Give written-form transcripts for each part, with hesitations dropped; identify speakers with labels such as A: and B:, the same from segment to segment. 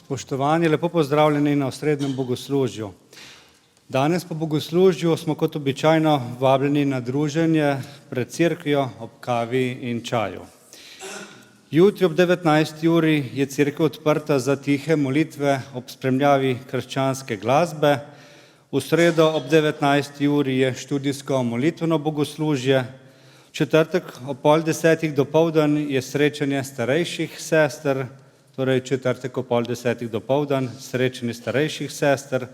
A: Spoštovani, lepo pozdravljeni na osrednjem bogoslužju. Danes po bogoslužju smo kot običajno vabljeni na druženje pred cerkvijo ob kavi in čaju. Jutri ob 19. uri je cerkev odprta za tihe molitve ob spremljavi krščanske glasbe. V sredo ob 19. uri je študijsko molitveno bogoslužje. V četrtek ob 9:30 dopoldan je srečanje starejših sester, torej četrtek ob 9:30 dopoldan srečanje starejših sester.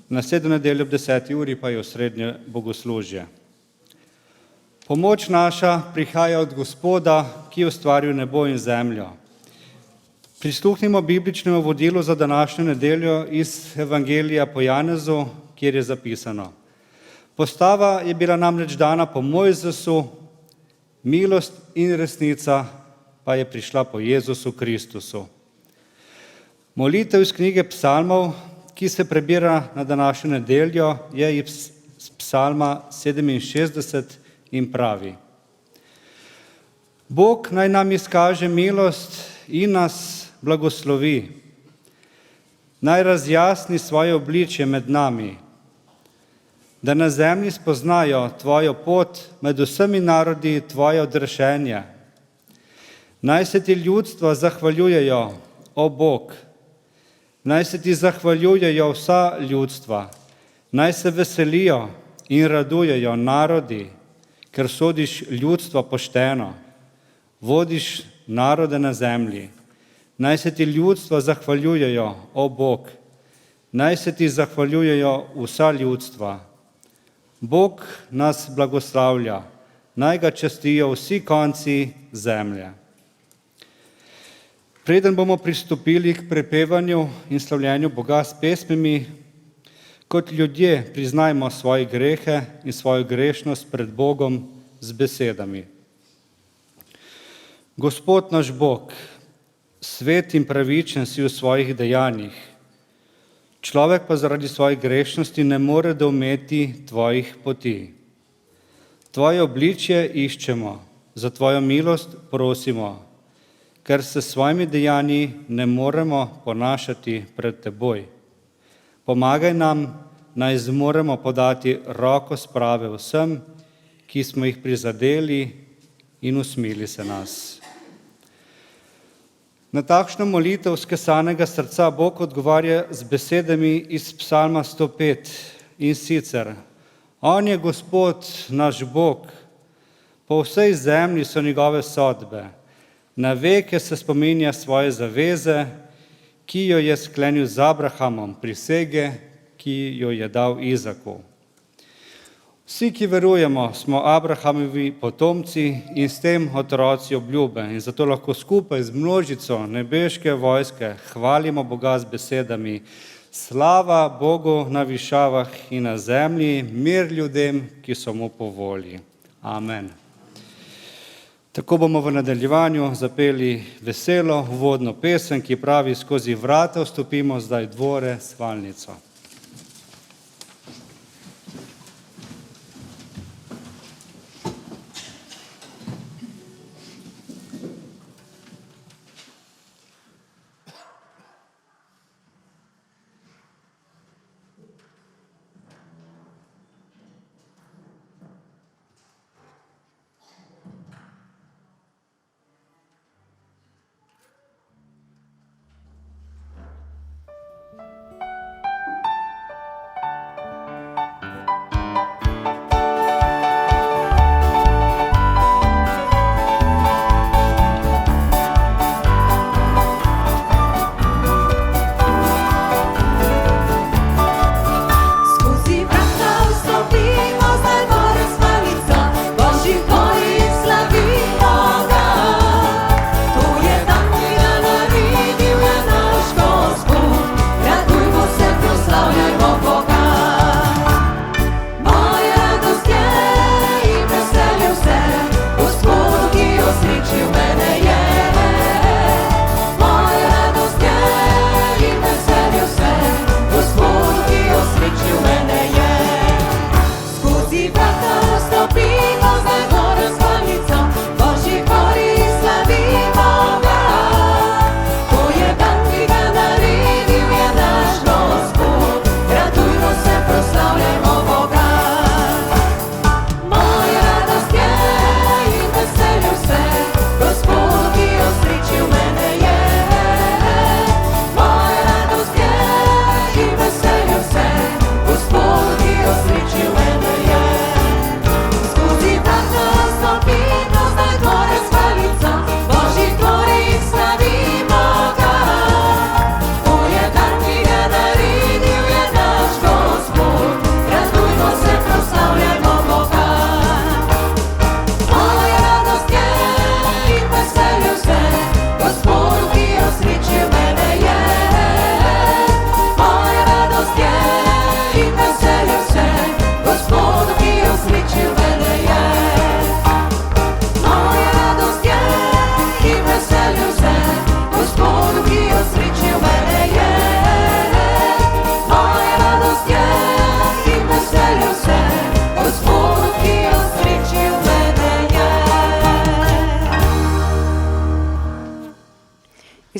A: Naslednjo nedeljo ob 10. uri pa je osrednje bogoslužje. Pomoč naša prihaja od Gospoda, ki je ustvaril nebo in zemljo. Prisluhnimo bibličnemu vodilu za današnjo nedeljo iz Evangelija po Janezu, kjer je zapisano: Postava je bila namreč dana po Mojzesu, milost in resnica pa je prišla po Jezusu Kristusu. Molitev iz knjige Psalmov, ki se prebira na današnjo nedeljo, je iz Psalma 67 in pravi: Bog naj nam izkaže milost in nas blagoslovi, naj razjasni svoje obličje med nami, da na zemlji spoznajo tvojo pot, med vsemi narodi tvoje odrešenje. Naj se ti ljudstva zahvaljujejo, o Bog, naj se ti zahvaljujejo vsa ljudstva, naj se veselijo in radujejo narodi, ker sodiš ljudstva pošteno, vodiš narode na zemlji. Naj se ti ljudstva zahvaljujejo, o Bog, naj se ti zahvaljujejo vsa ljudstva. Bog nas blagoslavlja, naj ga častijo vsi konci zemlje. Preden bomo pristopili k prepevanju in slavljenju Boga s pesmimi, kot ljudje priznajmo svoje grehe in svojo grešnost pred Bogom z besedami. Gospod naš Bog, svet in pravičen si v svojih dejanjih, človek pa zaradi svojih grešnosti ne more doumeti tvojih poti. Tvoje obličje iščemo, za tvojo milost prosimo, ker se s svojimi dejanji ne moremo ponašati pred teboj. Pomagaj nam, naj zmoremo podati roko sprave vsem, ki smo jih prizadeli, in usmili se nas. Na takšno molitev skesanega srca Bog odgovarja z besedami iz Psalma 105, in sicer: On je Gospod, naš Bog, po vsej zemlji so njegove sodbe, na veke se spominja svoje zaveze, ki jo je sklenil z Abrahamom, prisege, ki jo je dal Izaku. Vsi, ki verujemo, smo Abrahamovi potomci in s tem otroci obljube, in zato lahko skupaj z množico nebeške vojske hvalimo Boga z besedami: Slava Bogu na višavah in na zemlji, mir ljudem, ki so mu po volji. Amen. Tako bomo v nadaljevanju zapeli veselo uvodno pesem, ki pravi: Skozi vrata vstopimo zdaj dvore svalnico.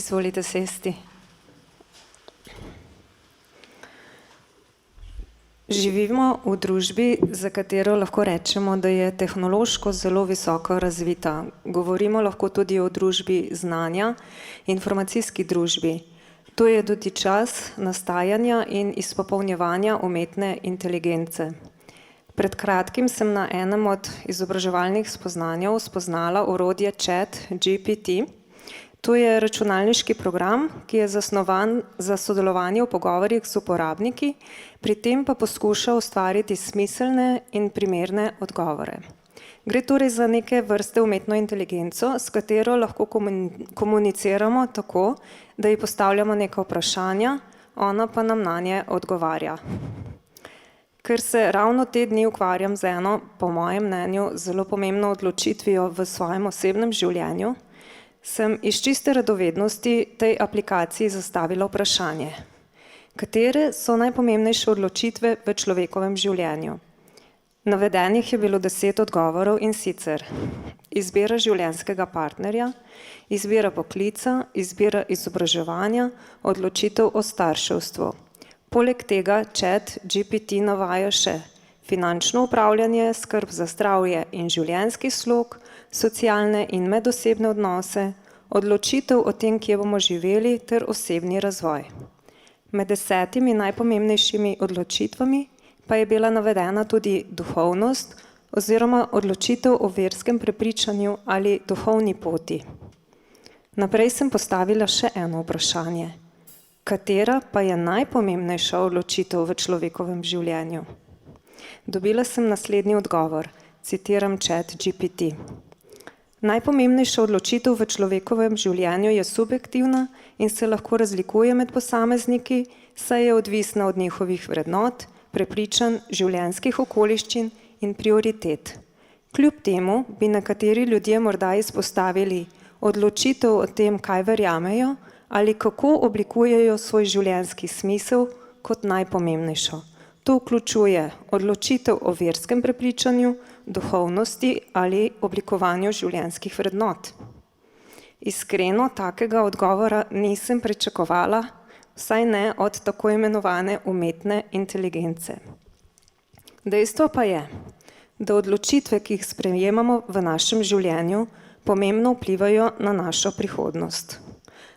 B: Izvolite sesti. Živimo v družbi, za katero lahko rečemo, da je tehnološko zelo visoko razvita. Govorimo lahko tudi o družbi znanja, informacijski družbi. To je tudi čas nastajanja in izpopolnjevanja umetne inteligence. Pred kratkim sem na enem od izobraževalnih spoznanjev spoznala orodje ChatGPT. To je računalniški program, ki je zasnovan za sodelovanje v pogovorih z uporabniki, pri tem pa poskuša ustvariti smiselne in primerne odgovore. Gre torej za neke vrste umetno inteligenco, s katero lahko komuniciramo tako, da ji postavljamo neka vprašanja, ona pa nam nanje odgovarja. Ker se ravno te dni ukvarjam z eno, po mojem mnenju, zelo pomembno odločitvijo v svojem osebnem življenju, sem iz čiste radovednosti tej aplikaciji zastavila vprašanje. Katere so najpomembnejše odločitve v človekovem življenju? Navedenih je bilo 10 odgovorov, in sicer izbira življenjskega partnerja, izbira poklica, izbira izobraževanja, odločitev o starševstvu. Poleg tega ChatGPT navaja še finančno upravljanje, skrb za zdravje in življenjski slog, socialne in medosebne odnose, odločitev o tem, kje bomo živeli, ter osebni razvoj. Med 10 najpomembnejšimi odločitvami pa je bila navedena tudi duhovnost oziroma odločitev o verskem prepričanju ali duhovni poti. Naprej sem postavila še eno vprašanje. Katera pa je najpomembnejša odločitev v človekovem življenju? Dobila sem naslednji odgovor, citiram ChatGPT. Najpomembnejša odločitev v človekovem življenju je subjektivna in se lahko razlikuje med posamezniki, saj je odvisna od njihovih vrednot, prepričanj, življenjskih okoliščin in prioritet. Kljub temu bi nekateri ljudje morda izpostavili odločitev o tem, kaj verjamejo ali kako oblikujejo svoj življenjski smisel kot najpomembnejšo. To vključuje odločitev o verskem prepričanju, duhovnosti ali oblikovanju življenjskih vrednot. Iskreno, takega odgovora nisem pričakovala, vsaj ne od tako imenovane umetne inteligence. Dejstvo pa je, da odločitve, ki jih sprejemamo v našem življenju, pomembno vplivajo na našo prihodnost.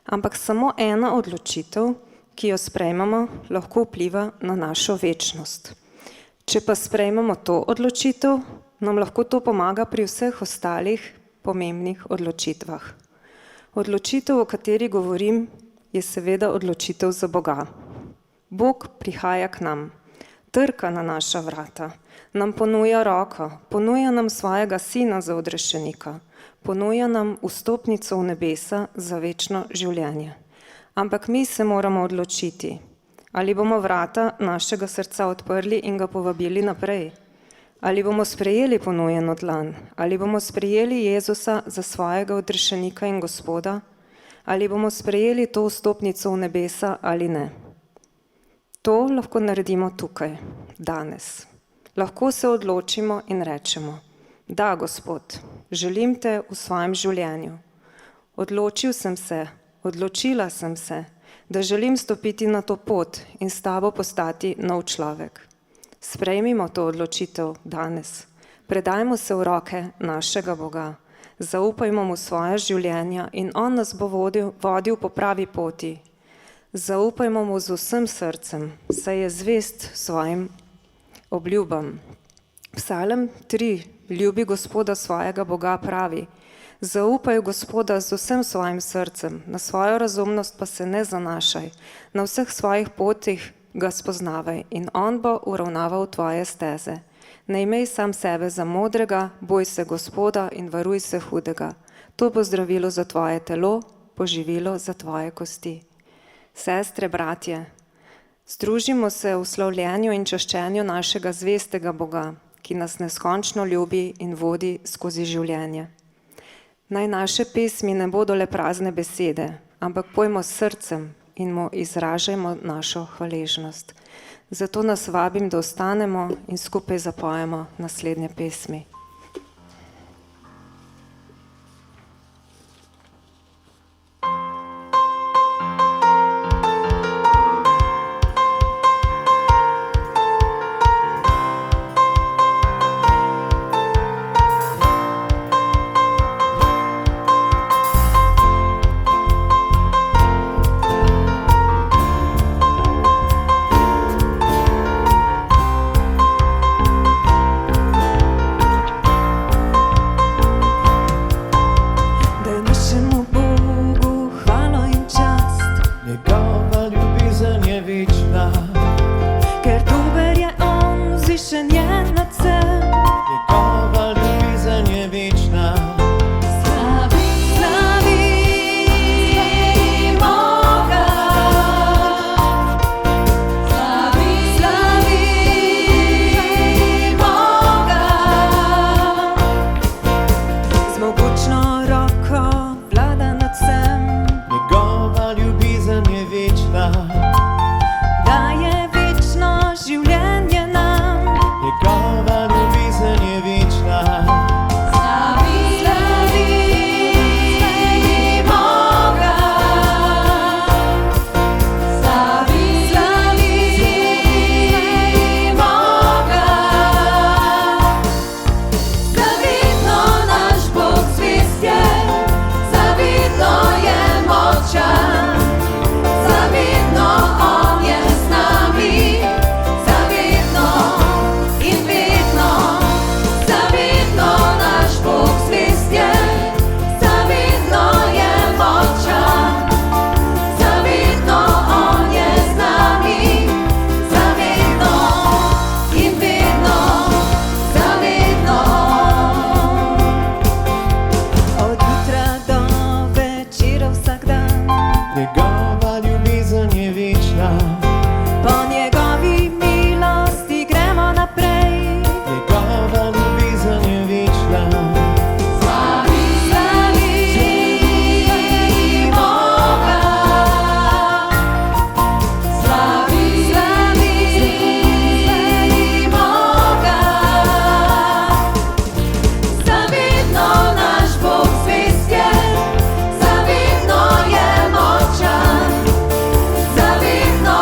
B: Ampak samo ena odločitev, ki jo sprejmemo, lahko vpliva na našo večnost. Če pa sprejmemo to odločitev, nam lahko to pomaga pri vseh ostalih pomembnih odločitvah. Odločitev, o kateri govorim, je seveda odločitev za Boga. Bog prihaja k nam, trka na naša vrata, nam ponuja roko, ponuja nam svojega sina za odrešenika, ponuja nam vstopnico v nebesa za večno življenje. Ampak mi se moramo odločiti, ali bomo vrata našega srca odprli in ga povabili naprej, ali bomo sprejeli ponujeno dlan, ali bomo sprejeli Jezusa za svojega odrešenika in Gospoda, ali bomo sprejeli to vstopnico v nebesa ali ne. To lahko naredimo tukaj, danes. Lahko se odločimo in rečemo, da, Gospod, želim te v svojem življenju. Odločila sem se, da želim stopiti na to pot in s tabo postati nov človek. Sprejmimo to odločitev danes. Predajmo se v roke našega Boga. Zaupajmo mu svoje življenja in on nas bo vodil po pravi poti. Zaupajmo mu z vsem srcem, saj je zvest svojim obljubam. Psalm 3, ljubi Gospoda svojega Boga, pravi: zaupaj Gospoda z vsem svojim srcem, na svojo razumnost pa se ne zanašaj, na vseh svojih potih ga spoznavaj in on bo uravnaval tvoje steze. Ne imej sam sebe za modrega, boj se Gospoda in varuj se hudega. To bo zdravilo za tvoje telo, poživilo za tvoje kosti. Sestre, bratje, združimo se v slavljenju in čaščenju našega zvestega Boga, ki nas neskončno ljubi in vodi skozi življenje. Naj naše pesmi ne bodo le prazne besede, ampak pojmo s srcem in mu izražajmo našo hvaležnost. Zato nas vabim, da ostanemo in skupaj zapojemo naslednje pesmi.
C: wieczna.
B: Ker dober je on, vzvišen je nad vse.
C: Njegova ljubezen je večna.
B: Slavimo ga. Slavimo ga. Z mogočno roko vlada nad vsem.
C: Njegova ljubezen je večna.
B: Daje večno življenje nam.
C: Njegova ljubezen je večna.
B: Slavimo ga. Slavimo ga. Zavidno naš Bog zvest je, zavidno je močan. Zavidno on je z nami, zavidno in vedno. Zavidno naš Bog zvest je, zavidno je močan. Zavidno on je z nami, zavidno in vedno. Zavidno. Od jutra do večera vsak dan.
C: Njegova ljubezen je večna.
B: Po njegovi milosti gremo naprej.
C: Njegova ljubezen je večna.
B: Slavimo ga. Slavimo ga. Zavidno naš Bog zvest je, zavidno je močan. Zavidno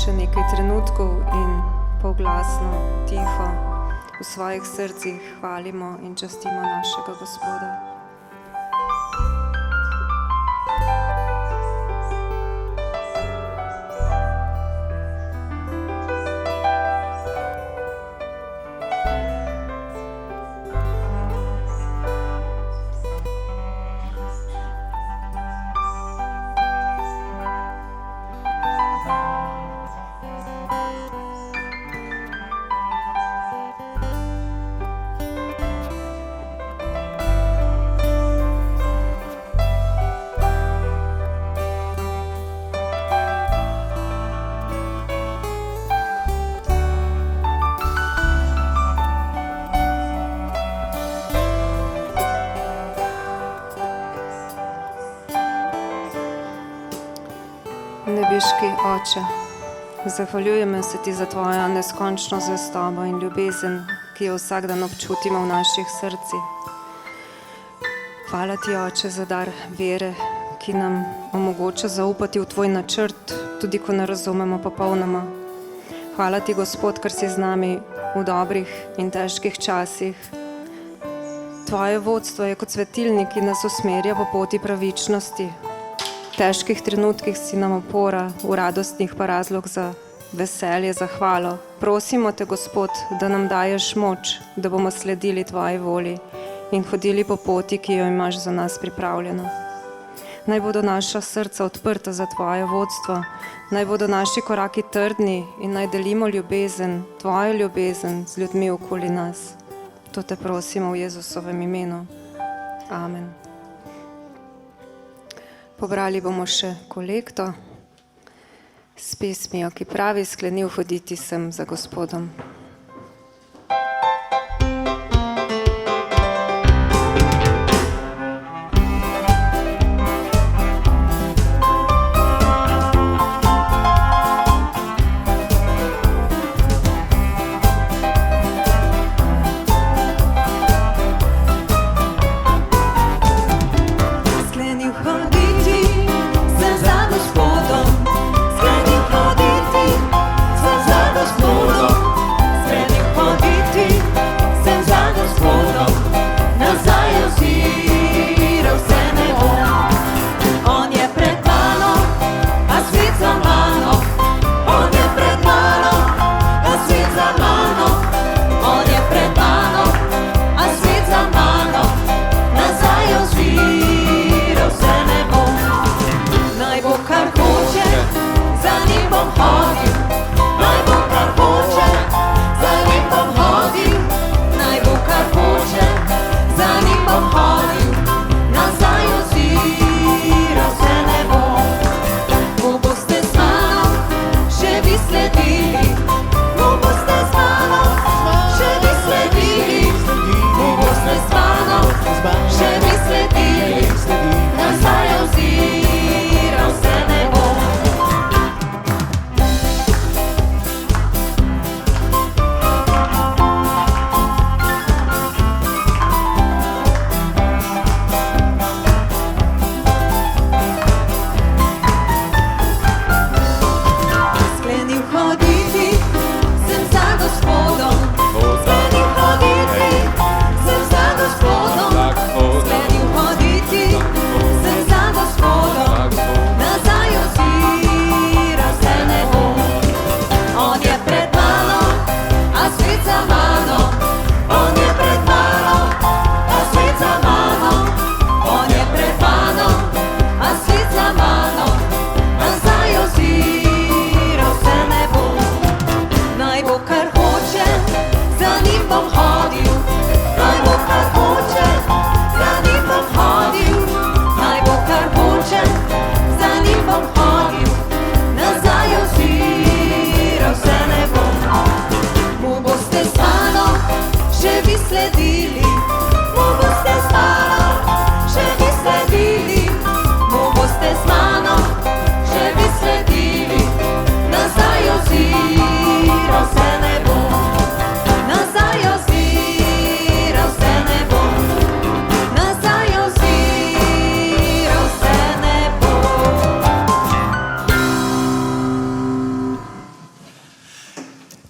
B: še nekaj trenutkov in polglasno, tiho v svojih srcih hvalimo in častimo našega Gospoda. Nebeški Oče, zahvaljujemo se Ti za Tvojo neskončno zvestobo in ljubezen, ki jo vsak dan občutimo v naših srcih. Hvala Ti, Oče, za dar vere, ki nam omogoča zaupati v Tvoj načrt, tudi ko ne razumemo popolnoma. Hvala Ti, Gospod, ker si z nami v dobrih in težkih časih. Tvoje vodstvo je kot svetilnik, ki nas usmerja po poti pravičnosti. V težkih trenutkih si nam opora, v radostnih pa razlog za veselje, za hvalo. Prosimo Te, Gospod, da nam daješ moč, da bomo sledili Tvoji volji in hodili po poti, ki jo imaš za nas pripravljeno. Naj bodo naša srca odprta za Tvoje vodstvo, naj bodo naši koraki trdni in naj delimo ljubezen, Tvojo ljubezen z ljudmi okoli nas. To Te prosimo v Jezusovem imenu. Amen. Pobrali bomo še kolekto s pesmijo, ki pravi: sklenil hoditi sem za Gospodom.
C: Sklenil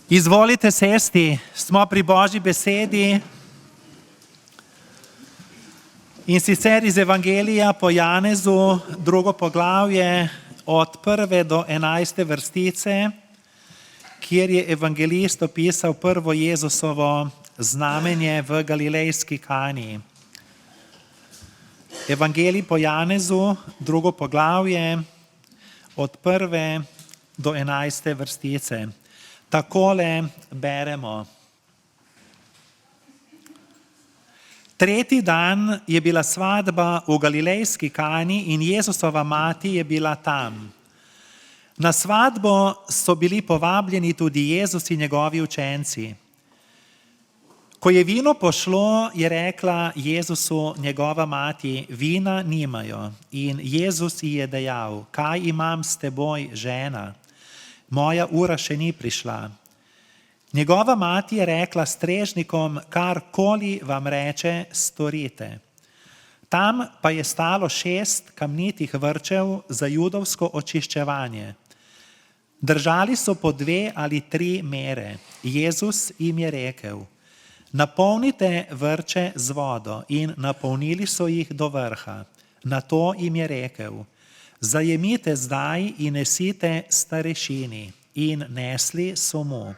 D: Izvolite sesti, smo pri Božji besedi in sicer iz Evangelija po Janezu, 2. poglavje od 1. do 11. vrstice, kjer je evangelist opisal prvo Jezusovo znamenje v galilejski Kani. Evangelij po Janezu, 2. poglavje od 1. do 11. vrstice. Takole beremo. Tretji dan je bila svatba v galilejski Kani in Jezusova mati je bila tam. Na svatbo so bili povabljeni tudi Jezus in njegovi učenci. Ko je vino pošlo, je rekla Jezusu njegova mati, vina nimajo. In Jezus ji je dejal, kaj imam s teboj, žena? Moja ura še ni prišla. Njegova mati je rekla strežnikom, karkoli vam reče, storite. Tam pa je stalo 6 kamnitih vrčev za judovsko očiščevanje. Držali so po 2 ali 3 mere. Jezus jim je rekel, napolnite vrče z vodo, in napolnili so jih do vrha. Nato jim je rekel, zajemite zdaj in nesite starešini. In nesli so mu.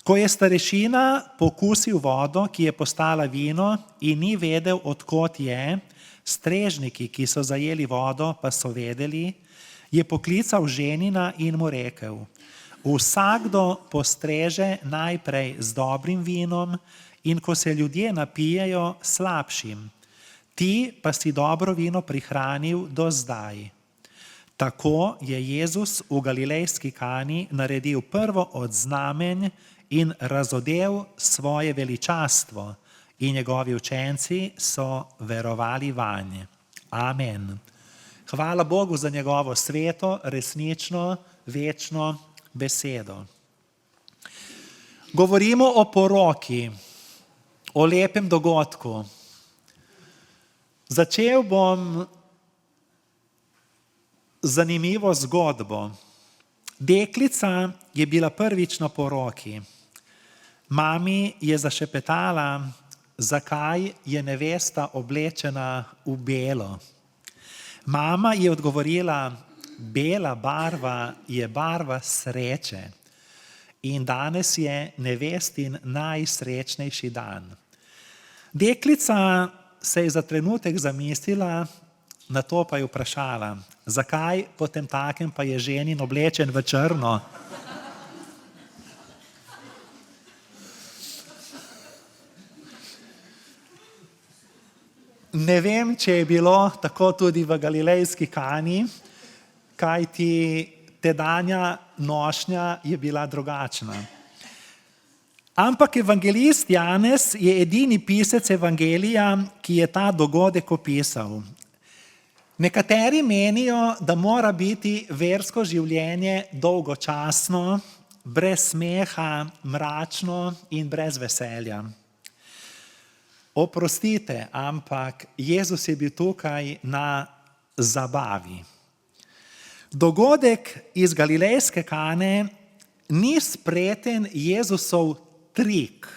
D: Ko je starešina pokusil vodo, ki je postala vino in ni vedel, od kod je, strežniki, ki so zajeli vodo, pa so vedeli, je poklical ženina in mu rekel, vsakdo postreže najprej z dobrim vinom in ko se ljudje napijejo, slabšim. Ti pa si dobro vino prihranil do zdaj. Tako je Jezus v galilejski Kani naredil prvo od znamenj in razodel svoje veličastvo in njegovi učenci so verovali vanj. Amen. Hvala Bogu za njegovo sveto, resnično, večno besedo. Govorimo o poroki, o lepem dogodku. Začel bom zanimivo zgodbo. Deklica je bila prvič na poroki. Mami je zašepetala, zakaj je nevesta oblečena v belo. Mama je odgovorila, bela barva je barva sreče in danes je nevestin najsrečnejši dan. Deklica se je za trenutek zamislila, nato pa je vprašala, zakaj potemtakem pa je ženin oblečen v črno. Ne vem, če je bilo tako tudi v galilejski Kani, kajti tedanja nošnja je bila drugačna. Ampak evangelist Janez je edini pisec evangelija, ki je ta dogodek opisal. Nekateri menijo, da mora biti versko življenje dolgočasno, brez smeha, mračno in brez veselja. Oprostite, ampak Jezus je bil tukaj na zabavi. Dogodek iz galilejske Kane ni spreten Jezusov trik,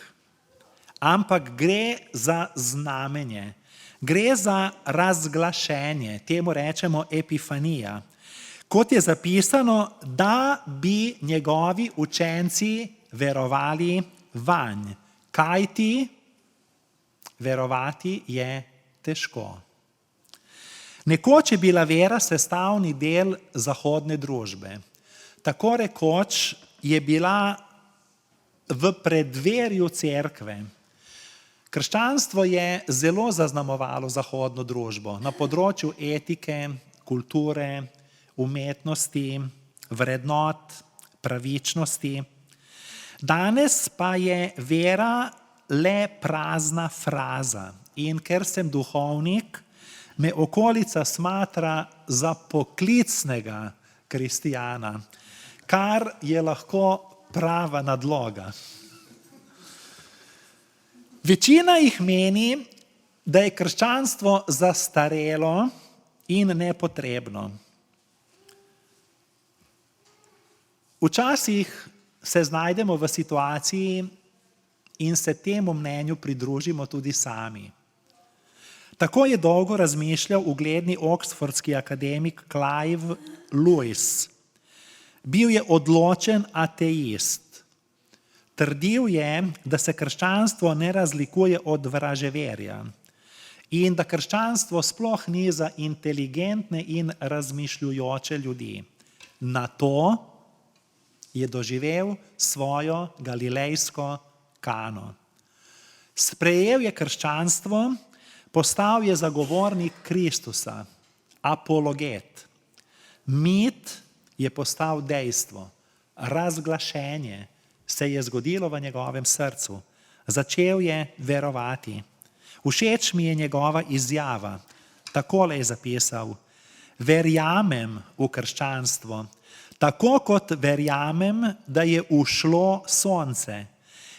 D: ampak gre za znamenje, gre za razglašenje, temu rečemo epifanija. Kot je zapisano, da bi njegovi učenci verovali vanj, kajti verovati je težko. Nekoč je bila vera sestavni del zahodne družbe. Tako rekoč je bila v predverju cerkve. Krščanstvo je zelo zaznamovalo zahodno družbo na področju etike, kulture, umetnosti, vrednot, pravičnosti. Danes pa je vera le prazna fraza in ker sem duhovnik, me okolica smatra za poklicnega kristijana, kar je lahko prava nadloga. Večina jih meni, da je krščanstvo zastarelo in nepotrebno. Včasih se znajdemo v situaciji in se temu mnenju pridružimo tudi sami. Tako je dolgo razmišljal ugledni oxfordski akademik Clive Lewis. Bil je odločen ateist. Trdil je, da se krščanstvo ne razlikuje od vraževerja in da krščanstvo sploh ni za inteligentne in razmišljujoče ljudi. Na to je doživel svojo galilejsko Kano. Sprejel je krščanstvo, postal je zagovornik Kristusa, apologet. Mit je postal dejstvo, razglašenje se je zgodilo v njegovem srcu. Začel je verovati. Všeč mi je njegova izjava. Takole je zapisal: verjamem v krščanstvo, tako kot verjamem, da je ušlo sonce.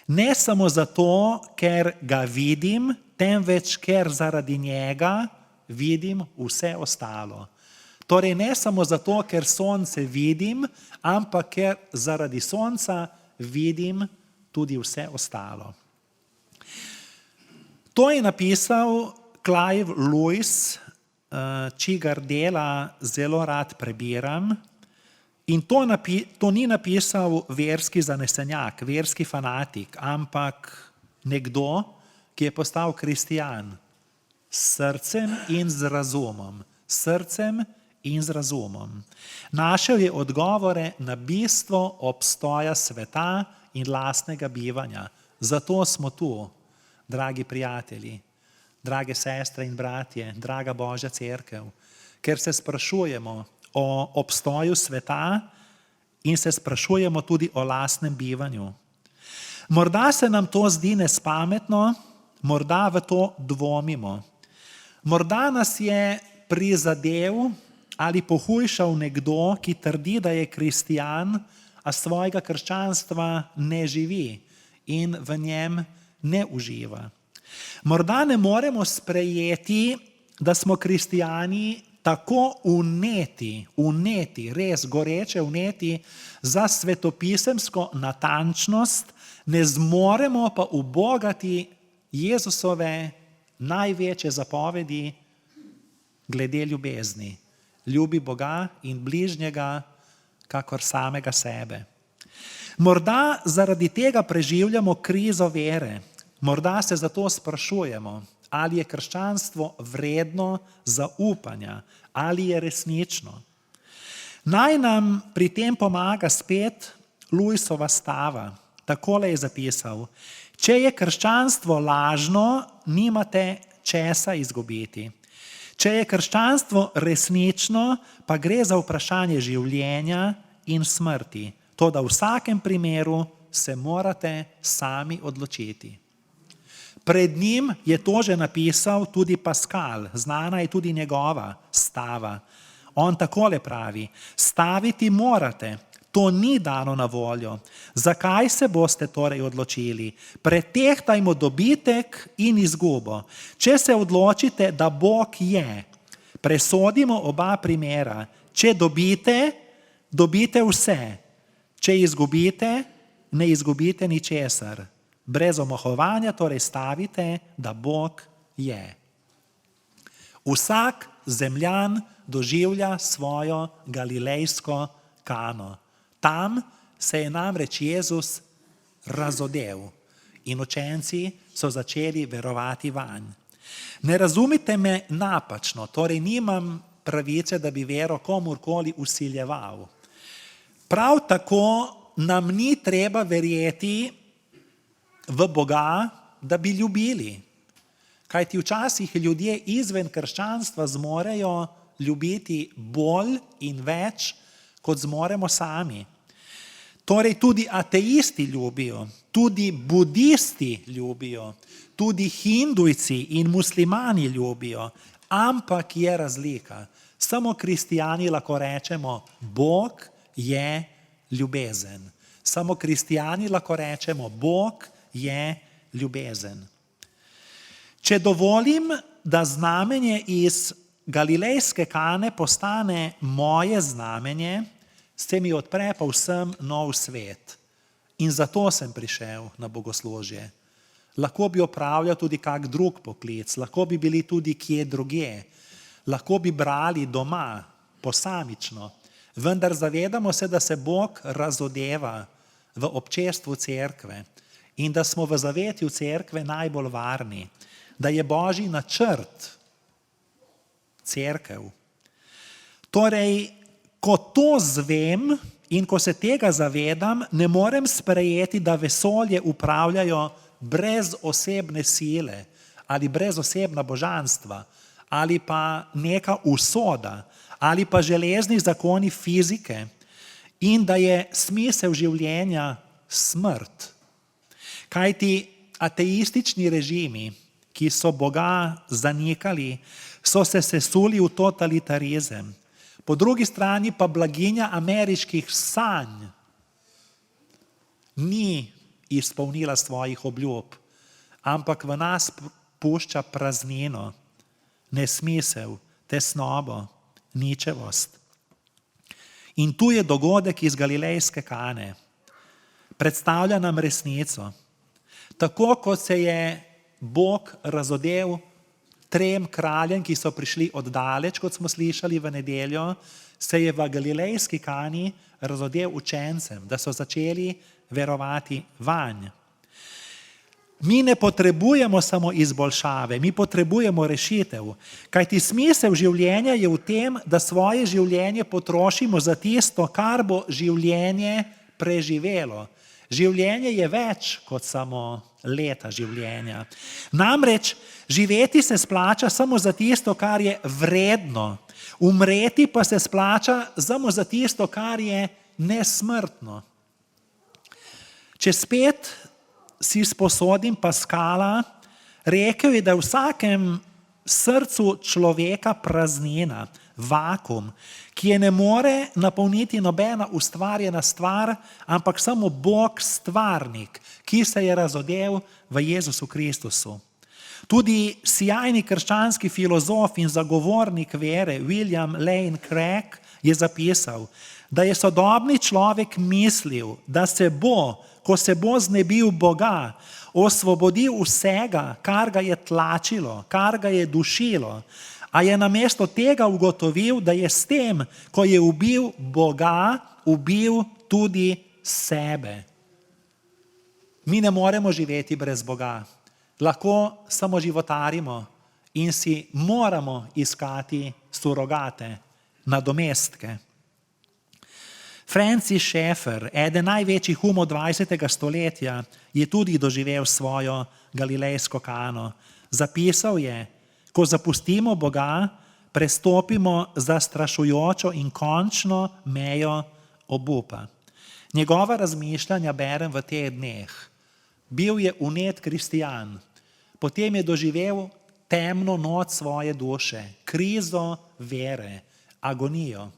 D: Ne samo zato, ker ga vidim, temveč ker zaradi njega vidim vse ostalo. Torej ne samo zato, ker sonce vidim, ampak ker zaradi sonca vidim tudi vse ostalo. To je napisal Clive Lewis, čigar dela zelo rad prebiram. In to ni napisal verski zanesenjak, verski fanatik, ampak nekdo, ki je postal kristjan s srcem in z razumom. Srcem in z razumom. Našel je odgovore na bistvo obstoja sveta in lastnega bivanja. Zato smo tu, dragi prijatelji, drage sestre in bratje, draga Božja cerkev, ker se sprašujemo o obstoju sveta in se sprašujemo tudi o lastnem bivanju. Morda se nam to zdi nespametno, morda v to dvomimo. Morda nas je prizadel ali pohujšal nekdo, ki trdi, da je kristjan, a svojega krščanstva ne živi in v njem ne uživa. Morda ne moremo sprejeti, da smo kristjani tako vneti, res goreče vneti za svetopisemsko natančnost, ne zmoremo pa ubogati Jezusove največje zapovedi glede ljubezni. Ljubi Boga in bližnjega kakor samega sebe. Morda zaradi tega preživljamo krizo vere. Morda se zato sprašujemo, ali je krščanstvo vredno zaupanja, ali je resnično. Naj nam pri tem pomaga spet Lewisova stava. Takole je zapisal: če je krščanstvo lažno, nimate česa izgubiti. Če je krščanstvo resnično, pa gre za vprašanje življenja in smrti. Toda v vsakem primeru se morate sami odločiti. Pred njim je to že napisal tudi Pascal, znana je tudi njegova stava. On takole pravi: staviti morate, to ni dano na voljo. Zakaj se boste torej odločili? Pretehtajmo dobitek in izgubo. Če se odločite, da Bog je, presodimo oba primera. Če dobite, dobite vse. Če izgubite, ne izgubite ničesar. Brez omahovanja torej stavite, da Bog je. Vsak zemljan doživlja svojo galilejsko Kano. Tam se je namreč Jezus razodel in učenci so začeli verovati vanj. Ne razumite me napačno, torej nimam pravice, da bi vero komurkoli vsiljeval. Prav tako nam ni treba verjeti v Boga, da bi ljubili. Kajti včasih ljudje izven krščanstva zmorejo ljubiti bolj in več, kot zmoremo sami. Torej tudi ateisti ljubijo, tudi budisti ljubijo, tudi hindujci in muslimani ljubijo, ampak je razlika. Samo kristijani lahko rečemo, Bog je ljubezen. Samo kristijani lahko rečemo, Bog je ljubezen. Če dovolim, da znamenje iz galilejske Kane postane moje znamenje, se mi odpre povsem nov svet. in zato sem prišel na bogoslužje. Lahko bi opravljal tudi kak drug poklic, lahko bi bili tudi kje drugje, lahko bi brali doma, posamično, vendar zavedamo se, da se Bog razodeva v občestvu cerkve in da smo v zavetju cerkve najbolj varni, da je Božji načrt cerkev. Torej, ko to zvem in ko se tega zavedam, ne morem sprejeti, da vesolje upravljajo brezosebne sile ali brezosebna božanstva ali pa neka usoda ali pa železni zakoni fizike in da je smisel življenja smrt. Kajti ateistični režimi, ki so Boga zanikali, so se sesuli v totalitarizem. Po drugi strani pa blaginja ameriških sanj ni izpolnila svojih obljub, ampak v nas pušča praznino, nesmisel, tesnobo, ničevost. In tu je dogodek iz Galilejske Kane. Predstavlja nam resnico. Tako kot se je Bog razodel 3 kraljem, ki so prišli oddaleč, kot smo slišali v nedeljo, se je v Galilejski Kani razodel učencem, da so začeli verovati vanj. Mi ne potrebujemo samo izboljšave, mi potrebujemo rešitev, kajti smisel življenja je v tem, da svoje življenje potrošimo za tisto, kar bo življenje preživelo. Življenje je več kot samo leta življenja. Namreč živeti se splača samo za tisto, kar je vredno, umreti pa se splača samo za tisto, kar je nesmrtno. Če spet si sposodim Pascala, rekel je, da je v vsakem srcu človeka praznina, vakuum, ki je ne more napolniti nobena ustvarjena stvar, ampak samo Bog stvarnik, ki se je razodel v Jezusu Kristusu. Tudi sijajni krščanski filozof in zagovornik vere William Lane Craig je zapisal, da je sodobni človek mislil, da se bo, ko se bo znebil Boga, osvobodil vsega, kar ga je tlačilo, kar ga je dušilo, a je namesto tega ugotovil, da je s tem, ko je ubil Boga, ubil tudi sebe. Mi ne moremo živeti brez Boga. Lahko samo životarimo in si moramo iskati surogate, nadomestke. Francis Schaeffer, eden največjih umov 20. stoletja, je tudi doživel svojo Galilejsko Kano. Zapisal je, ko zapustimo Boga, prestopimo zastrašujočo in končno mejo obupa. Njegova razmišljanja berem v teh dneh. Bil je unet kristijan, potem je doživel temno noč svoje duše, krizo vere, agonijo.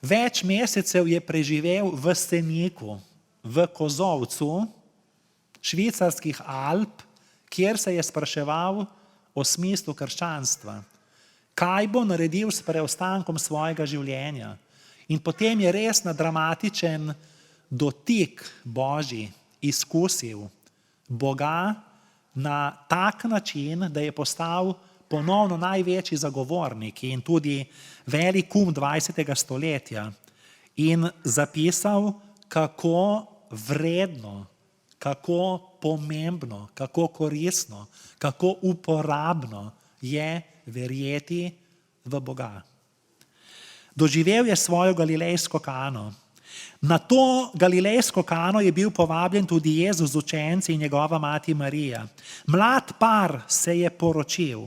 D: Več mesecev je preživel v Seniku, v kozolcu švicarskih Alp, kjer se je spraševal o smislu krščanstva. Kaj bo naredil s preostankom svojega življenja? In potem je res na dramatičen dotik Božji izkusil Boga na tak način, da je postal ponovno največji zagovornik in tudi velik um 20. stoletja in zapisal, kako vredno, kako pomembno, kako koristno, kako uporabno je verjeti v Boga. Doživel je svojo Galilejsko Kano. Na to Galilejsko Kano je bil povabljen tudi Jezus z učenci in njegova mati Marija. Mlad par se je poročil.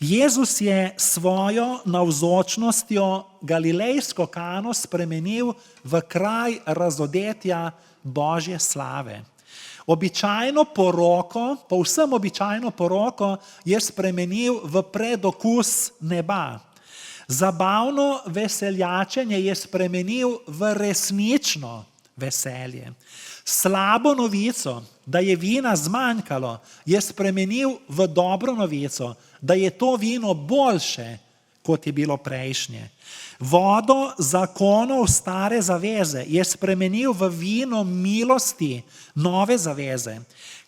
D: Jezus je svojo navzočnostjo Galilejsko Kano spremenil v kraj razodetja Božje slave. Običajno poroko, povsem običajno poroko je spremenil v predokus neba. Zabavno veseljačenje je spremenil v resnično veselje. Slabo novico, da je vina zmanjkalo, je spremenil v dobro novico, da je to vino boljše kot je bilo prejšnje. Vodo zakonov stare zaveze je spremenil v vino milosti nove zaveze.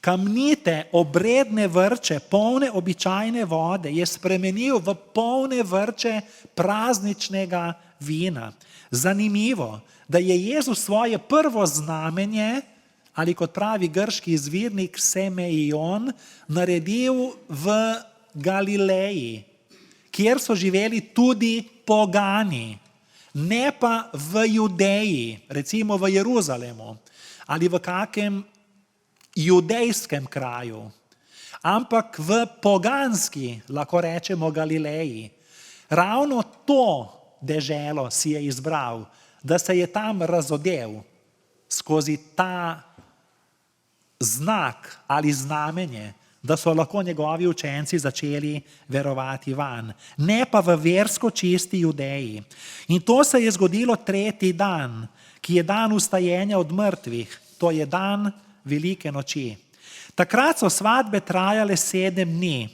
D: Kamnite obredne vrče, polne običajne vode, je spremenil v polne vrče prazničnega vina. Zanimivo, da je Jezus svoje prvo znamenje, ali kot pravi grški izvirnik semeion, naredil v Galileji, kjer so živeli tudi pogani, ne pa v Judeji, recimo v Jeruzalemu ali v kakem judejskem kraju, ampak v poganski, lahko rečemo, Galileji. Ravno to deželo si je izbral, da se je tam razodel skozi ta znak ali znamenje, da so lahko njegovi učenci začeli verovati van, ne pa v versko čisti Judeji. In to se je zgodilo 3. dan, ki je dan vstajenja od mrtvih, to je dan velike noči. Takrat so svadbe trajale 7 dni.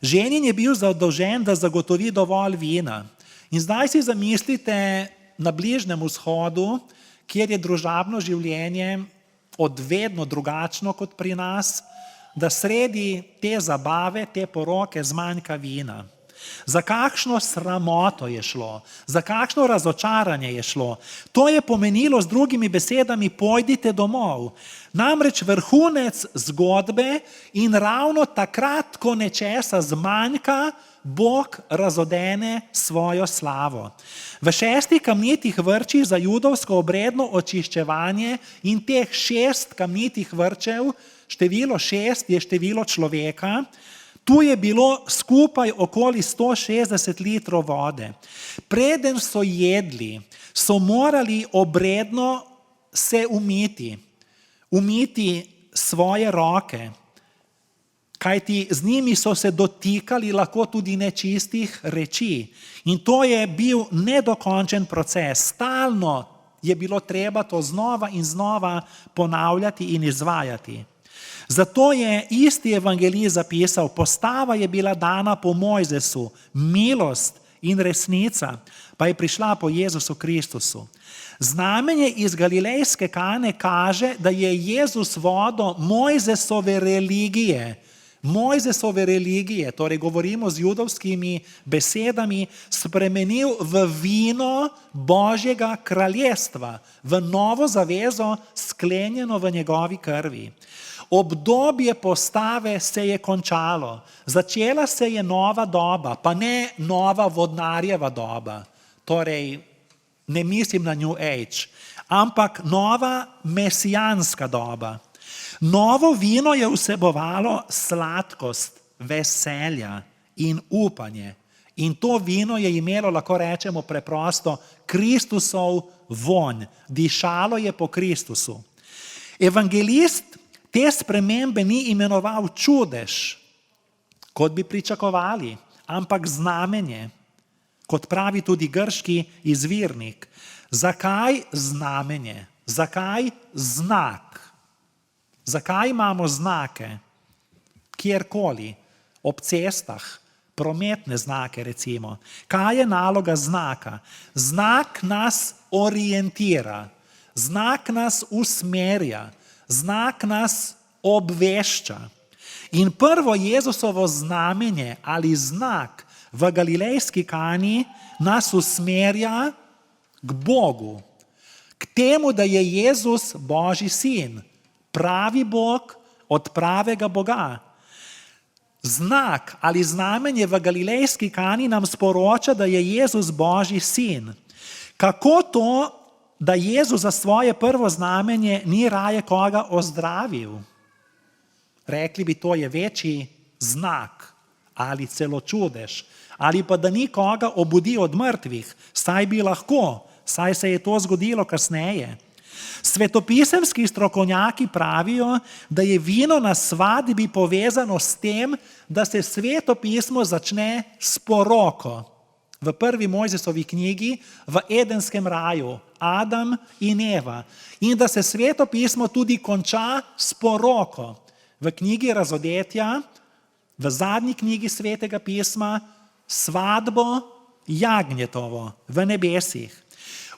D: Ženin je bil zadolžen, da zagotovi dovolj vina. In zdaj si zamislite na Bližnjem vzhodu, kjer je družabno življenje odvedno drugačno kot pri nas, da sredi te zabave, te poroke zmanjka vina. Za kakšno sramoto je šlo, za kakšno razočaranje je šlo. To je pomenilo z drugimi besedami, pojdite domov. Namreč vrhunec zgodbe in ravno takrat, ko nečesa zmanjka, Bog razodene svojo slavo. V 6 kamnitih vrčih za judovsko obredno očiščevanje in teh 6 kamnitih vrčev, število 6 je število človeka, tu je bilo skupaj okoli 160 litrov vode. Preden so jedli, so morali obredno se umiti svoje roke, kajti z njimi so se dotikali lahko tudi nečistih reči. In to je bil nedokončen proces. Stalno je bilo treba to znova in znova ponavljati in izvajati. Zato je isti evangelist zapisal, postava je bila dana po Mojzesu, milost in resnica pa je prišla po Jezusu Kristusu. Znamenje iz galilejske Kane kaže, da je Jezus vodo Mojzesove religije, torej govorimo z judovskimi besedami, spremenil v vino Božjega kraljestva, v novo zavezo, sklenjeno v njegovi krvi. Obdobje postave se je končalo, začela se je nova doba, pa ne nova vodnarjeva doba, torej ne mislim na New Age, ampak nova mesijanska doba. Novo vino je vsebovalo sladkost, veselja in upanje. In to vino je imelo, lahko rečemo preprosto, Kristusov vonj, dišalo je po Kristusu. Evangelist te spremembe ni imenoval čudež, kot bi pričakovali, ampak znamenje, kot pravi tudi grški izvirnik. Zakaj znamenje? Zakaj znak? Zakaj imamo znake? Kjerkoli, ob cestah, prometne znake recimo. Kaj je naloga znaka? Znak nas orientira, znak nas usmerja, znak nas obvešča. In prvo Jezusovo znamenje ali znak v galilejski Kani nas usmerja k Bogu, k temu, da je Jezus Božji sin, pravi Bog od pravega Boga. Znak ali znamenje v galilejski Kani nam sporoča, da je Jezus Božji sin. Kako to, da Jezus za svoje prvo znamenje ni raje koga ozdravil? Rekli bi, to je večji znak ali celo čudež, ali pa da ni koga obudil od mrtvih, saj bi lahko, saj se je to zgodilo kasneje. Svetopisemski strokovnjaki pravijo, da je vino na svadbi povezano s tem, da se Sveto pismo začne s poroko. V prvi Mojzesovi knjigi, v Edenskem raju, Adam in Eva. In da se Sveto pismo tudi konča s poroko. V knjigi Razodetja, v zadnji knjigi Svetega pisma, svadbo jagnjetovo v nebesih.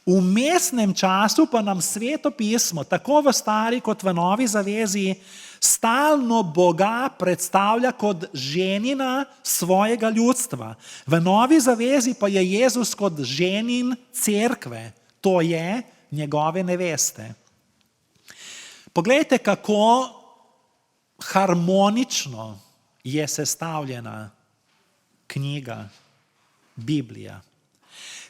D: V mestnem času pa nam Sveto pismo, tako v stari kot v novi zavezi, stalno Boga predstavlja kot ženina svojega ljudstva. V novi zavezi pa je Jezus kot ženin cerkve, to je njegove neveste. Poglejte, kako harmonično je sestavljena knjiga, Biblija.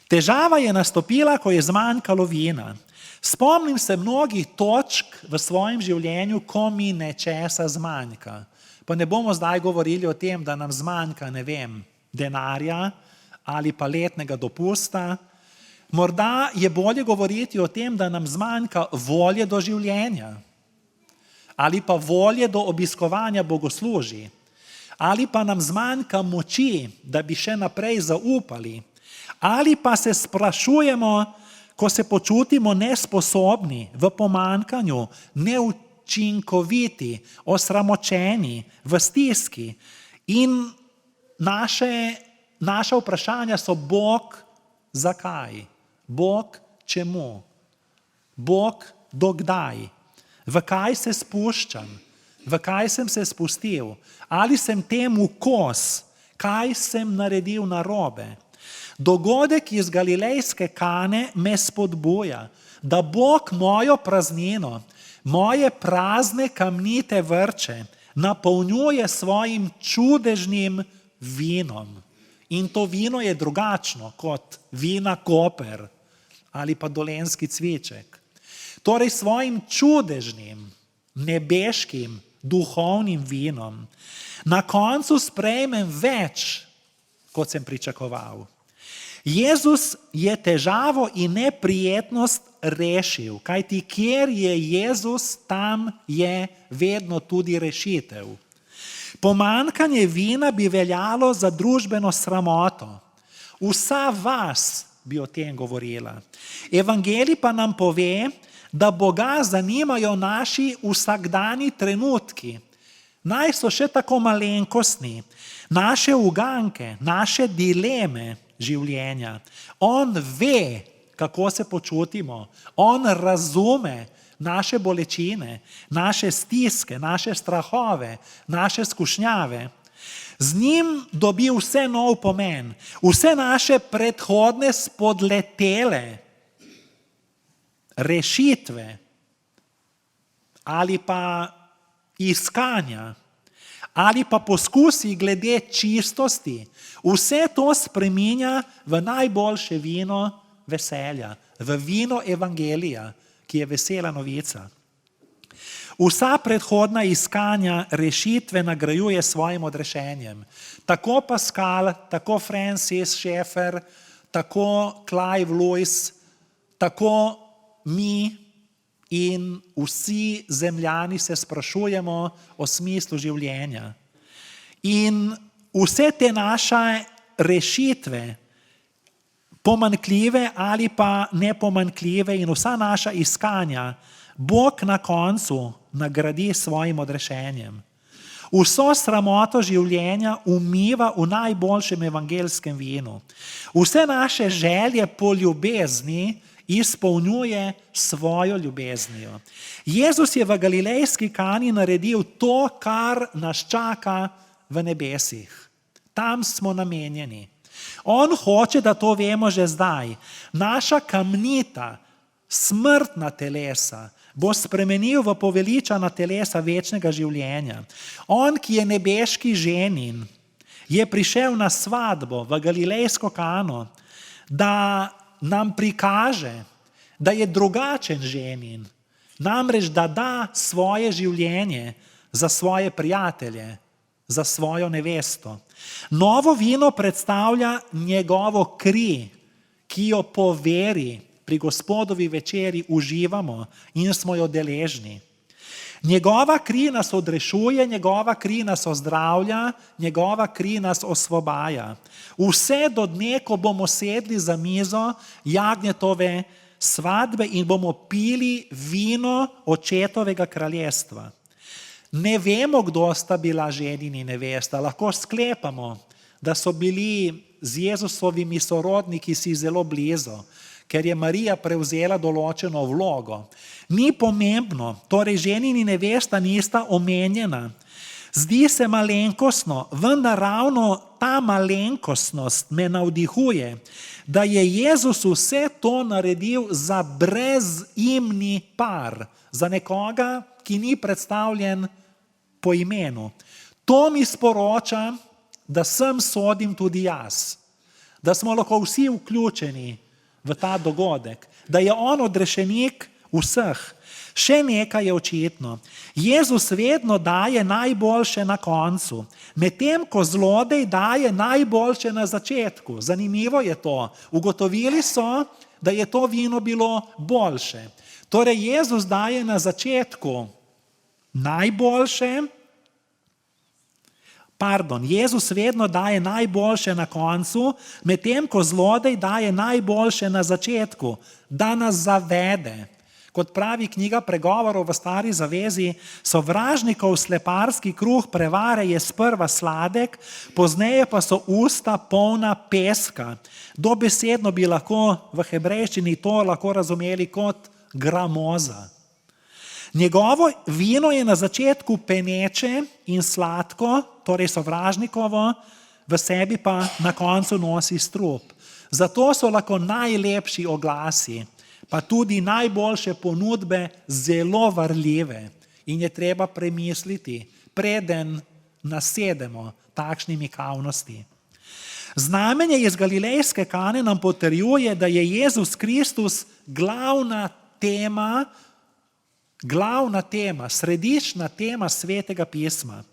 D: Težava je nastopila, ko je zmanjkalo vina. Spomnim se mnogih točk v svojem življenju, ko mi nečesa zmanjka. Pa ne bomo zdaj govorili o tem, da nam zmanjka, ne vem, denarja ali pa letnega dopusta. Morda je bolje govoriti o tem, da nam zmanjka volje do življenja ali pa volje do obiskovanja bogoslužij ali pa nam zmanjka moči, da bi še naprej zaupali. Ali pa se sprašujemo, ko se počutimo nesposobni, v pomanjkanju, neučinkoviti, osramočeni, v stiski. In naša vprašanja so: Bog, zakaj? Bog, čemu? Bog, dokdaj? V kaj se spuščam? V kaj sem se spustil? Ali sem temu kos? Kaj sem naredil narobe? Dogodek iz Galilejske Kane me spodbuja, da Bog mojo praznino, moje prazne kamnite vrče napolnjuje svojim čudežnim vinom. In to vino je drugačno kot vina Koper ali pa Dolenjski cviček. Torej svojim čudežnim, nebeškim, duhovnim vinom. Na koncu sprejmem več, kot sem pričakoval. Jezus je težavo in neprijetnost rešil, kajti kjer je Jezus, tam je vedno tudi rešitev. Pomanjkanje vina bi veljalo za družbeno sramoto. Vsa vas bi o tem govorila. Evangelij pa nam pove, da Boga zanimajo naši vsakdani trenutki. Naj so še tako malenkostni, naše uganke, naše dileme življenja. On ve, kako se počutimo. On razume naše bolečine, naše stiske, naše strahove, naše skušnjave. Z njim dobi vse nov pomen. Vse naše predhodne spodletele rešitve ali pa iskanja ali pa poskusi glede čistosti, vse to spreminja v najboljše vino veselja, v vino evangelija, ki je vesela novica. Vsa predhodna iskanja rešitve nagrajuje svojim odrešenjem. Tako Pascal, tako Francis Schaeffer, tako Clive Lewis, tako mi in vsi zemljani se sprašujemo o smislu življenja. In vse te naše rešitve, pomanjkljive ali pa nepomanjkljive, in vsa naša iskanja, Bog na koncu nagradi svojim odrešenjem. Vso sramoto življenja umiva v najboljšem evangelskem vinu. Vse naše želje po ljubezni izpolnjuje svojo ljubeznijo. Jezus je v Galilejski Kani naredil to, kar nas čaka v nebesih. Tam smo namenjeni. On hoče, da to vemo že zdaj. Naša kamnita, smrtna telesa bo spremenil v poveličana telesa večnega življenja. On, ki je nebeški ženin, je prišel na svadbo v Galilejsko Kano, da nam prikaže, da je drugačen ženin, namreč da da svoje življenje za svoje prijatelje, za svojo nevesto. Novo vino predstavlja njegovo kri, ki jo po veri pri Gospodovi večeri uživamo in smo jo deležni. Njegova kri nas odrešuje, njegova kri nas ozdravlja, njegova kri nas osvobaja. Vse do dne, ko bomo sedli za mizo jagnjetove svadbe in bomo pili vino očetovega kraljestva. Ne vemo, kdo sta bila ženin in nevesta, lahko sklepamo, da so bili z Jezusovimi sorodniki si zelo blizu, ker je Marija prevzela določeno vlogo. Ni pomembno, torej ženin in nevesta nista omenjena. Zdi se malenkostno, vendar ravno ta malenkostnost me navdihuje, da je Jezus vse to naredil za brezimni par, za nekoga, ki ni predstavljen po imenu. To mi sporoča, da sem sodim tudi jaz, da smo lahko vsi vključeni v ta dogodek, da je on odrešenik vseh. Še nekaj je očitno. Jezus vedno daje najboljše na koncu, medtem ko zlodej daje najboljše na začetku. Zanimivo je to. Ugotovili so, da je to vino bilo boljše. Torej Jezus daje na začetku najboljše, Jezus vedno daje najboljše na koncu, medtem ko zlodej daje najboljše na začetku, da nas zavede. Kot pravi knjiga Pregovorov v Stari zavezi, sovražnikov sleparski kruh prevare je sprva sladek, pozneje pa so usta polna peska. Dobesedno bi lahko v hebrejščini to lahko razumeli kot gramoza. Njegovo vino je na začetku peneče in sladko, torej sovražnikovo, v sebi pa na koncu nosi strup. Zato so lahko najlepši oglasi, pa tudi najboljše ponudbe zelo varljive in je treba premisliti, preden nasedemo takšnimi kavnosti. Znamenje iz Galilejske Kane nam potrjuje, da je Jezus Kristus glavna tema, središčna tema Svetega pisma.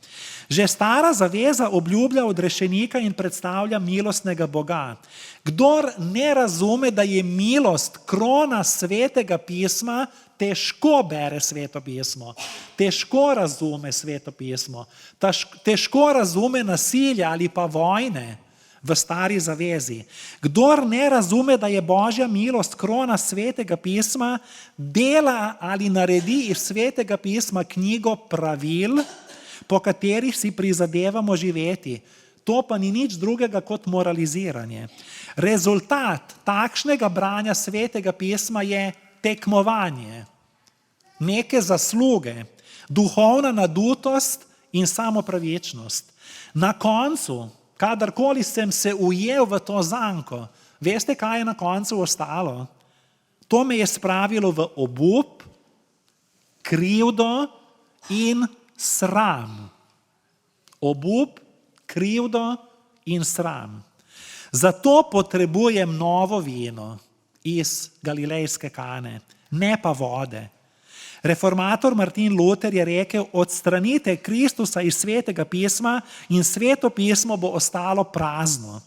D: Že Stara zaveza obljublja odrešenika in predstavlja milostnega Boga. Kdor ne razume, da je milost krona Svetega pisma, težko bere Sveto pismo, težko razume Sveto pismo, težko razume nasilje ali pa vojne v Stari zavezi. Kdor ne razume, da je Božja milost krona Svetega pisma, dela ali naredi iz Svetega pisma knjigo pravil, po katerih si prizadevamo živeti. To pa ni nič drugega kot moraliziranje. Rezultat takšnega branja Svetega pisma je tekmovanje, neke zasluge, duhovna nadutost in samopravičnost. Na koncu, kadarkoli sem se ujel v to zanko, veste, kaj je na koncu ostalo? To me je spravilo v obup, krivdo in sram. Obup, krivdo in sram. Zato potrebujem novo vino iz Galilejske Kane, ne pa vode. Reformator Martin Luther je rekel, odstranite Kristusa iz Svetega pisma in Sveto pismo bo ostalo prazno.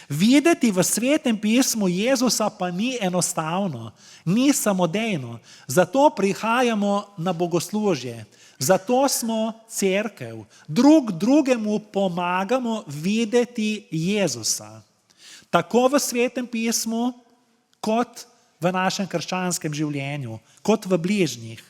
D: Videti v Svetem pismu Jezusa pa ni enostavno, ni samodejno. Zato prihajamo na bogoslužje, zato smo cerkev. Drug drugemu pomagamo videti Jezusa. Tako v Svetem pismu, kot v našem krščanskem življenju, kot v bližnjih.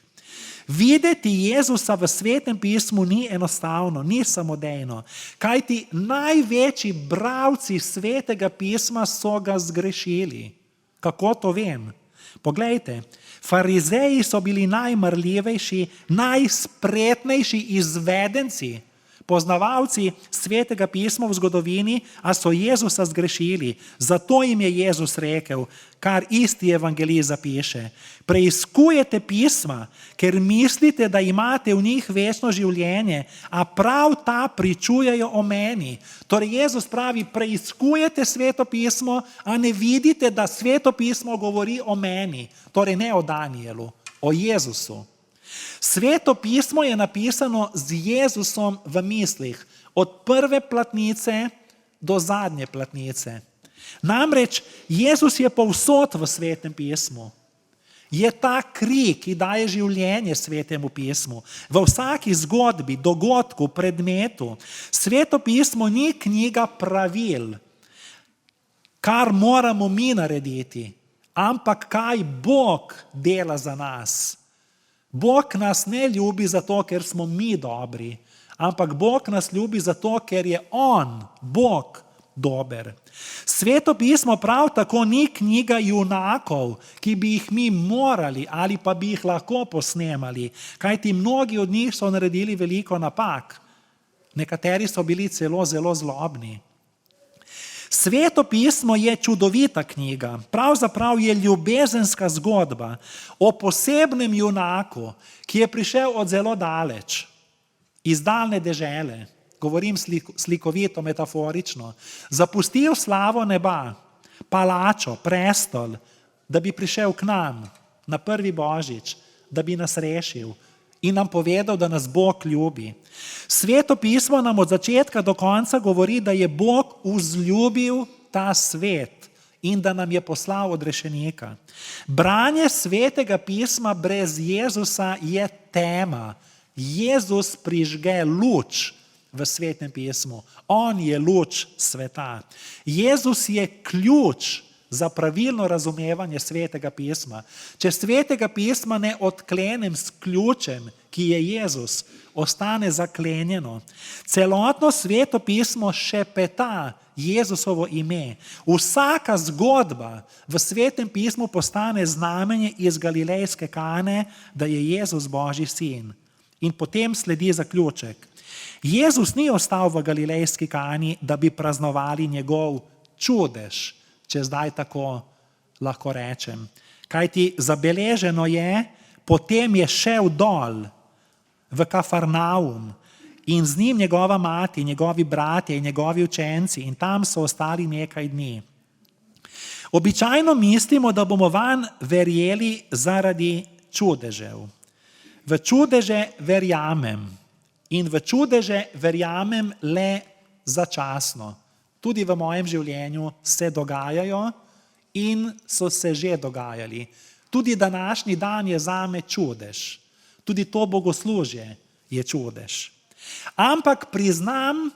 D: Videti Jezusa v Svetem pismu ni enostavno, ni samodejno, kajti največji bralci Svetega pisma so ga zgrešili. Kako to vem? Poglejte, farizeji so bili najmarljivejši, najspretnejši izvedenci, poznavalci Svetega pisma v zgodovini, a so Jezusa zgrešili. Zato jim je Jezus rekel, kar isti evangelij zapiše. Preiskujete pisma, ker mislite, da imate v njih večno življenje, a prav ta pričujejo o meni. Torej Jezus pravi, preiskujete Sveto pismo, a ne vidite, da Sveto pismo govori o meni. Torej ne o Danielu, o Jezusu. Sveto pismo je napisano z Jezusom v mislih, od prve platnice do zadnje platnice. Namreč Jezus je povsod v Svetem pismu. Je ta kri, ki daje življenje Svetemu pismu. V vsaki zgodbi, dogodku, predmetu. Sveto pismo ni knjiga pravil, kar moramo mi narediti, ampak kaj Bog dela za nas. Bog nas ne ljubi zato, ker smo mi dobri, ampak Bog nas ljubi zato, ker je On, Bog, dober. Sveto pismo prav tako ni knjiga junakov, ki bi jih mi morali ali pa bi jih lahko posnemali, kajti mnogi od njih so naredili veliko napak. Nekateri so bili celo zelo zlobni. Sveto pismo je čudovita knjiga, pravzaprav je ljubezenska zgodba o posebnem junaku, ki je prišel od zelo daleč, iz daljne dežele, govorim slikovito, metaforično, zapustil slavo neba, palačo, prestol, da bi prišel k nam na prvi božič, da bi nas rešil in nam povedal, da nas Bog ljubi. Sveto pismo nam od začetka do konca govori, da je Bog vzljubil ta svet in da nam je poslal odrešenika. Branje svetega pisma brez Jezusa je tema. Jezus prižge luč v svetem pismu. On je luč sveta. Jezus je ključ za pravilno razumevanje svetega pisma. Če svetega pisma ne odklenem s ključem, ki je Jezus, ostane zaklenjeno. Celotno sveto pismo šepeta Jezusovo ime. Vsaka zgodba v svetem pismu postane znamenje iz Galilejske Kane, da je Jezus Božji sin. In potem sledi zaključek. Jezus ni ostal v Galilejski Kani, da bi praznovali njegov čudež, če zdaj tako lahko rečem. Kajti zabeleženo je, potem je šel dol v Kafarnaum in z njim njegova mati, njegovi bratje in njegovi učenci in tam so ostali nekaj dni. Običajno mislimo, da bomo vanj verjeli zaradi čudežev. V čudeže verjamem in v čudeže verjamem le začasno. Tudi v mojem življenju se dogajajo in so se že dogajali. Tudi današnji dan je zame čudež. Tudi to bogoslužje je čudež. Ampak priznam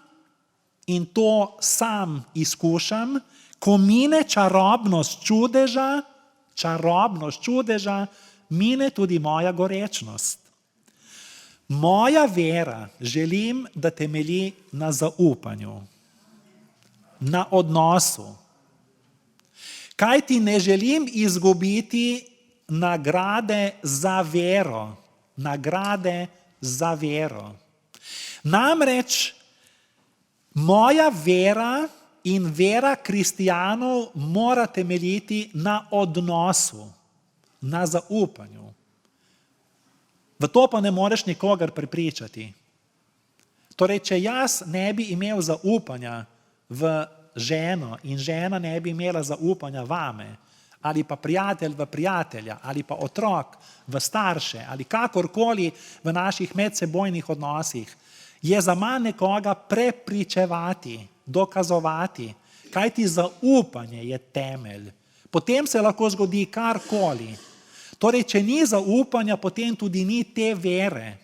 D: in to sam izkušam, ko mine čarobnost čudeža, mine tudi moja gorečnost. Moja vera želim, da temelji na zaupanju, na odnosu. Kajti ne želim izgubiti nagrade za vero. Nagrade za vero. Namreč moja vera in vera kristijanov mora temeljiti na odnosu, na zaupanju. V to pa ne moreš nikogar prepričati. Torej, če jaz ne bi imel zaupanja v ženo in žena ne bi imela zaupanja vame, ali pa prijatelj v prijatelja, ali pa otrok v starše, ali kakorkoli v naših medsebojnih odnosih, je za manj nekoga prepričevati, dokazovati, kajti zaupanje je temelj. Potem se lahko zgodi karkoli. Torej, če ni zaupanja, potem tudi ni te vere.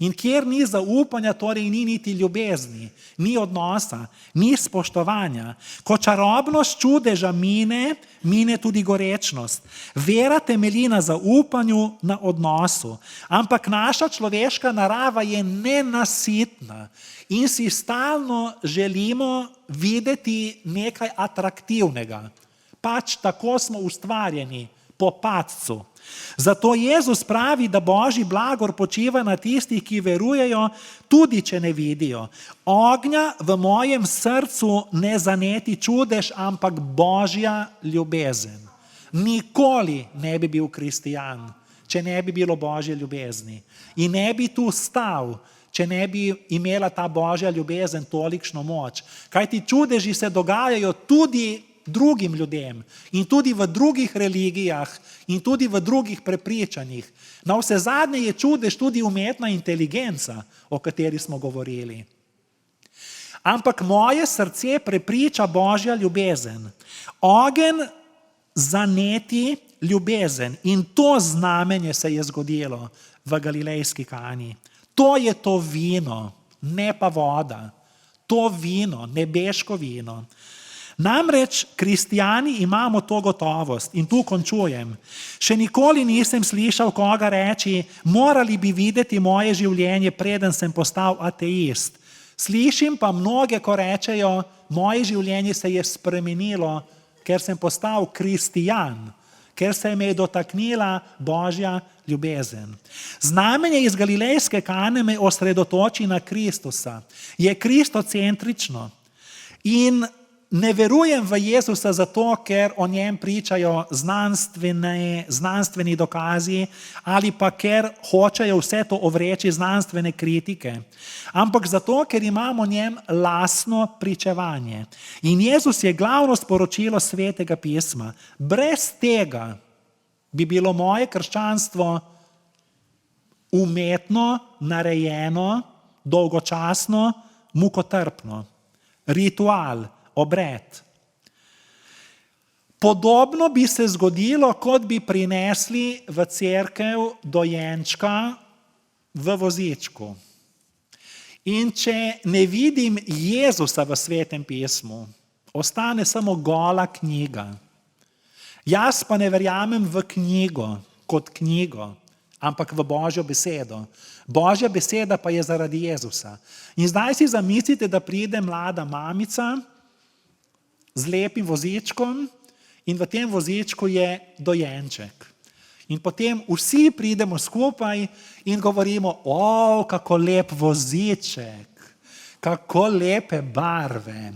D: In kjer ni zaupanja, torej ni niti ljubezni, ni odnosa, ni spoštovanja. Ko čarobnost čudeža mine tudi gorečnost. Vera temelji na zaupanju, na odnosu. Ampak naša človeška narava je nenasitna in si stalno želimo videti nekaj atraktivnega. Pač tako smo ustvarjeni, po padcu. Zato Jezus pravi, da Božji blagor počiva na tistih, ki verujejo, tudi če ne vidijo. Ognja v mojem srcu ne zaneti čudež, ampak Božja ljubezen. Nikoli ne bi bil kristijan, če ne bi bilo Božje ljubezni. In ne bi tu stal, če ne bi imela ta Božja ljubezen tolikšno moč. Kajti čudeži se dogajajo tudi drugim ljudem in tudi v drugih religijah in tudi v drugih prepričanjih. Na vse zadnje je čudež tudi umetna inteligenca, o kateri smo govorili. Ampak moje srce prepriča Božja ljubezen. Ogenj zaneti ljubezen in to znamenje se je zgodilo v Galilejski Kani. To je to vino, ne pa voda. To vino, nebeško vino. Namreč kristijani imamo to gotovost in tu končujem. Še nikoli nisem slišal koga reči, morali bi videti moje življenje, preden sem postal ateist. Slišim pa mnoge, ko rečejo, moje življenje se je spremenilo, ker sem postal kristijan, ker se me je dotaknila Božja ljubezen. Znamenje iz Galilejske Kane me osredotoči na Kristusa. Je kristocentrično in ne verujem v Jezusa zato, ker o njem pričajo znanstveni dokazi ali pa ker hočejo vse to ovreči znanstvene kritike, ampak zato, ker imamo o njem lastno pričevanje. In Jezus je glavno sporočilo Svetega pisma. Brez tega bi bilo moje krščanstvo umetno, narejeno, dolgočasno, mukotrpno. Ritual, obred. Podobno bi se zgodilo, kot bi prinesli v cerkev dojenčka v vozičku. In če ne vidim Jezusa v Svetem pismu, ostane samo gola knjiga. Jaz pa ne verjamem v knjigo kot knjigo, ampak v Božjo besedo. Božja beseda pa je zaradi Jezusa. In zdaj si zamislite, da pride mlada mamica z lepim vozičkom in v tem vozičku je dojenček. In potem vsi pridemo skupaj in govorimo, kako lep voziček, kako lepe barve,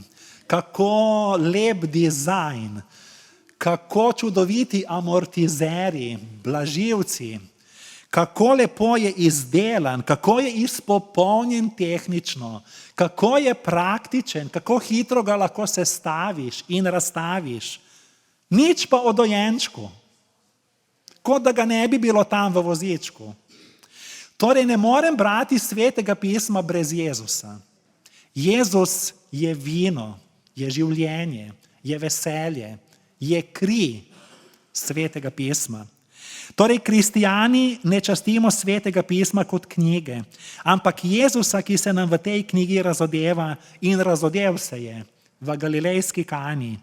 D: kako lep dizajn, kako čudoviti amortizeri, blažilci, kako lepo je izdelan, kako je izpopolnjen tehnično, kako je praktičen, kako hitro ga lahko sestaviš in razstaviš. Nič pa o dojenčku, kot da ga ne bi bilo tam v vozičku. Torej ne morem brati Svetega pisma brez Jezusa. Jezus je vino, je življenje, je veselje, je kri Svetega pisma. Torej, kristijani ne častimo Svetega pisma kot knjige, ampak Jezusa, ki se nam v tej knjigi razodeva in razodev se je v Galilejski Kani.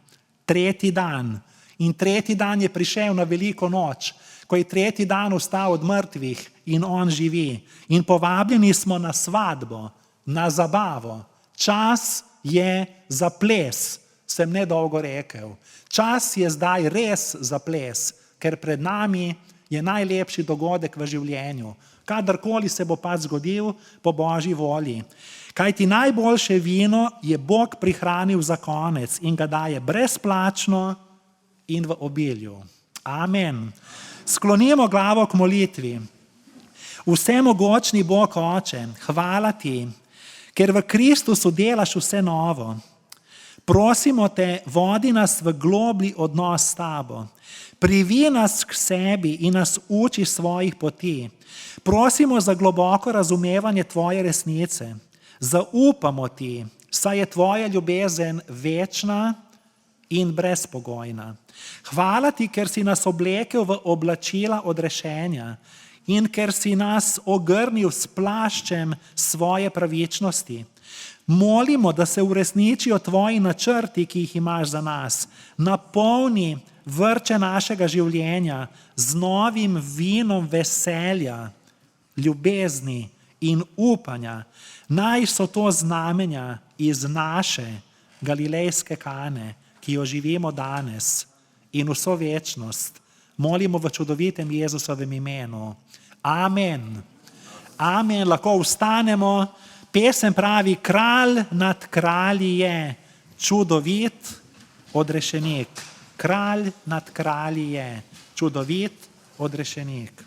D: 3. dan. In 3. dan je prišel na veliko noč, ko je 3. dan vstal od mrtvih in on živi. In povabljeni smo na svadbo, na zabavo. Čas je za ples, sem nedolgo rekel. Čas je zdaj res za ples, ker pred nami je najlepši dogodek v življenju. Kadarkoli se bo pa zgodil po Božji volji. Kajti najboljše vino je Bog prihranil za konec in ga daje brezplačno in v obilju. Amen. Sklonimo glavo k molitvi. Vsemogočni Bog Oče, hvala ti, ker v Kristusu delaš vse novo. Prosimo te, vodi nas v globlji odnos s tabo. Privi nas k sebi in nas uči svojih poti. Prosimo za globoko razumevanje tvoje resnice. Zaupamo ti, saj je tvoja ljubezen večna in brezpogojna. Hvala ti, ker si nas oblekel v oblačila odrešenja in ker si nas ogrnil s plaščem svoje pravičnosti. Molimo, da se uresničijo tvoji načrti, ki jih imaš za nas. Napolni vrče našega življenja z novim vinom veselja, ljubezni in upanja. Naj so to znamenja iz naše Galilejske Kane, ki jo živimo danes in vso večnost. Molimo v čudovitem Jezusovem imenu. Amen. Amen. Lahko vstanemo. Pesem pravi, kralj nad kralji je, čudovit odrešenik. Kralj nad kralji je, čudovit odrešenik.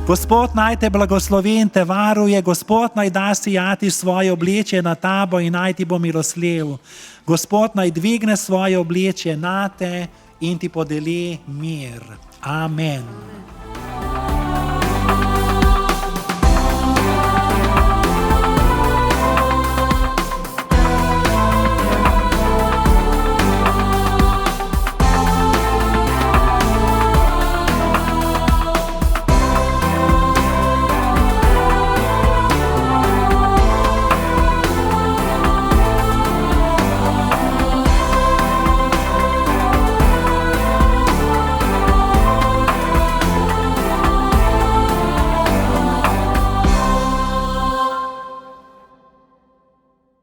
D: Gospod naj te blagoslovi in te varuje, Gospod naj da sijati svoje oblečje na tabo in naj ti bo milostljiv. Gospod naj dvigne svoje oblečje na te in ti podeli mir. Amen.